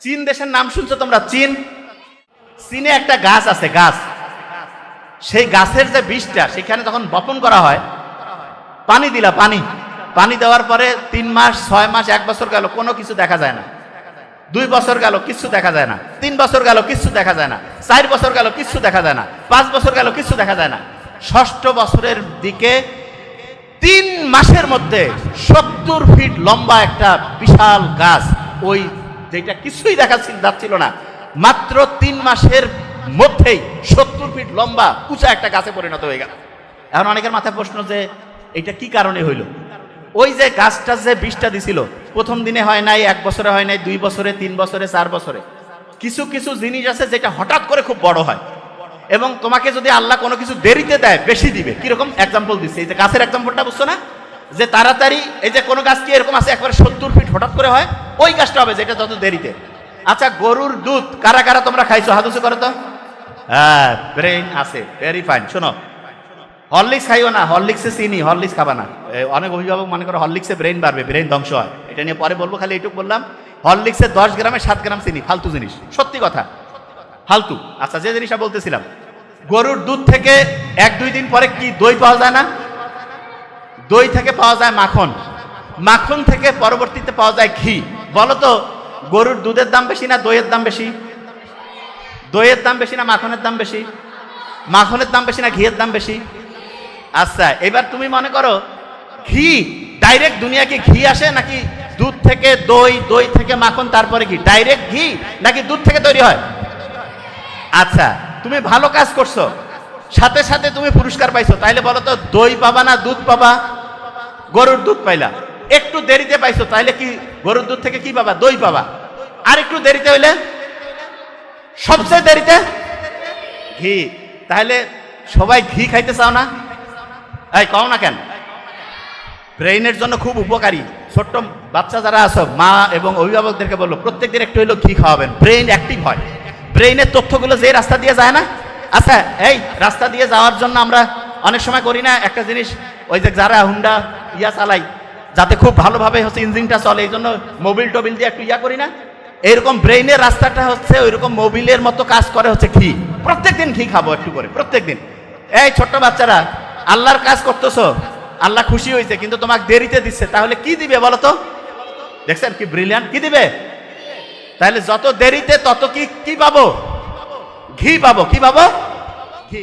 চীন দেশের নাম শুনছো তোমরা? চীন, চীনে একটা গাছ আছে, গাছ, সেই গাছের যে বীজটা সেখানে যখন বপন করা হয়, পানি দিলা, পানি দেওয়ার পরে 3 মাস 6 মাস 1 বছর গেল, কোনো কিছু দেখা যায় না। 2 বছর গেল, কিছু দেখা যায় না। 3 বছর গেল, কিছু দেখা যায় না। 4 বছর গেল, কিছু দেখা যায় না। 5 বছর গেল, কিছু দেখা যায় না। 6ষ্ঠ বছরের দিকে 3 মাসের মধ্যে 70 ফিট লম্বা একটা বিশাল গাছ, ওই যেটা কিছুই দেখা যাচ্ছিল না, মাত্র 3 মাসের মধ্যেই 70 ফিট লম্বা উঁচা একটা গাছে পরিণত হয়ে গেল। এখন অনেকের মাথায় প্রশ্ন যে এটা কি কারণে হইল? ওই যে গাছটা যে বীজটা দিছিল, প্রথম দিনে হয় নাই, 1 বছরে হয় নাই, 2 বছরে, 3 বছরে, 4 বছরে। কিছু কিছু জিনিস আছে যেটা হঠাৎ করে খুব বড় হয়, এবং তোমাকে যদি আল্লাহ কোনো কিছু দেরিতে দেয়, বেশি দিবে। কিরকম এক্সাম্পল দিচ্ছে, এই যে গাছের এক্সাম্পলটা বুঝছো না? যে তাড়াতাড়ি, এই যে কোনো গাছ কি এরকম আছে একবারে 70 ফিট হঠাৎ করে হয়? ওই গাছটা হবে যেটা যত দেরিতে। আচ্ছা, গরুর দুধ কারা কারা তোমরা খাইছো? হাত উঁচু করো তো। হ্যাঁ, ব্রেইন আছে, ভেরি ফাইন। শোনো, হরলিক্স খাইও না, হরলিক্সে চিনি, হরলিক্স খাবা না। অনেক অভিভাবক মনে করো হরলিক্সে ব্রেইন বাড়বে, ব্রেইন ধ্বংস হয়। এটা নিয়ে পরে বলবো, খালি এইটুকু বললাম, হরলিক্সে 10 গ্রামে 7 গ্রাম চিনি, ফালতু জিনিস, সত্যি কথা, ফালতু। আচ্ছা, যে জিনিসটা বলতেছিলাম, গরুর দুধ থেকে 1-2 দিন পরে কি দই পাওয়া যায় না? দই থেকে পাওয়া যায় মাখন, মাখন থেকে পরবর্তীতে পাওয়া যায় ঘি। বলো তো, গরুর দুধের দাম বেশি না দইয়ের দাম বেশি? দইয়ের দাম বেশি না মাখনের দাম বেশি? মাখনের দাম বেশি না ঘিয়ের দাম বেশি? আচ্ছা, এবার তুমি মনে করো, ঘি ডাইরেক্ট দুনিয়াকে ঘি আসে, নাকি দুধ থেকে দই, দই থেকে মাখন, তারপরে ঘি? ডাইরেক্ট ঘি নাকি দুধ থেকে তৈরি হয়? আচ্ছা, তুমি ভালো কাজ করছো, সাথে সাথে তুমি পুরস্কার পাইছো, তাইলে বলো তো দই পাবা না দুধ পাবা? গরুর দুধ পাইলা। একটু দেরিতে পাইছো, তাইলে কি গরুর দুধ থেকে কি পাবা? দই পাবা। আর একটু দেরিতে হইলে, সবচেয়ে দেরিতে ঘি। তাহলে সবাই ঘি খাইতে চাও না? এই কও না কেন? ব্রেইনের জন্য খুব উপকারী। ছোট্ট বাচ্চা যারা আছো, মা এবং অভিভাবকদেরকে বললো প্রত্যেকদিন একটু হইলেও ঘি খাওয়াবেন, ব্রেইন অ্যাক্টিভ হয়। ব্রেইনের তথ্যগুলো যে রাস্তা দিয়ে যায় না, আচ্ছা, এই রাস্তা দিয়ে যাওয়ার জন্য আমরা অনেক সময় করি না একটা জিনিস, ওই যে যারা হুন্ডা চালাই, যাতে খুব ভালোভাবে হচ্ছে ইঞ্জিনটা চলে, এই জন্য মোবিল টোবিল দিয়ে একটু করি না? এরকম ব্রেইনের রাস্তাটা হচ্ছে ওইরকম মোবিলের মতো কাজ করে হচ্ছে ঘি। প্রত্যেকদিন ঘি খাবো একটু করে, প্রত্যেকদিন। এই ছোট্ট বাচ্চারা, আল্লাহর কাজ করতেছো, আল্লাহ খুশি হয়েছে, কিন্তু তোমাকে দেরিতে দিচ্ছে, তাহলে কি দিবে বলো তো? দেখছেন কি ব্রিলিয়ান্ট, কি দিবে? তাহলে যত দেরিতে তত কি পাবো? ঘি পাবো। কি পাবো? ঘি।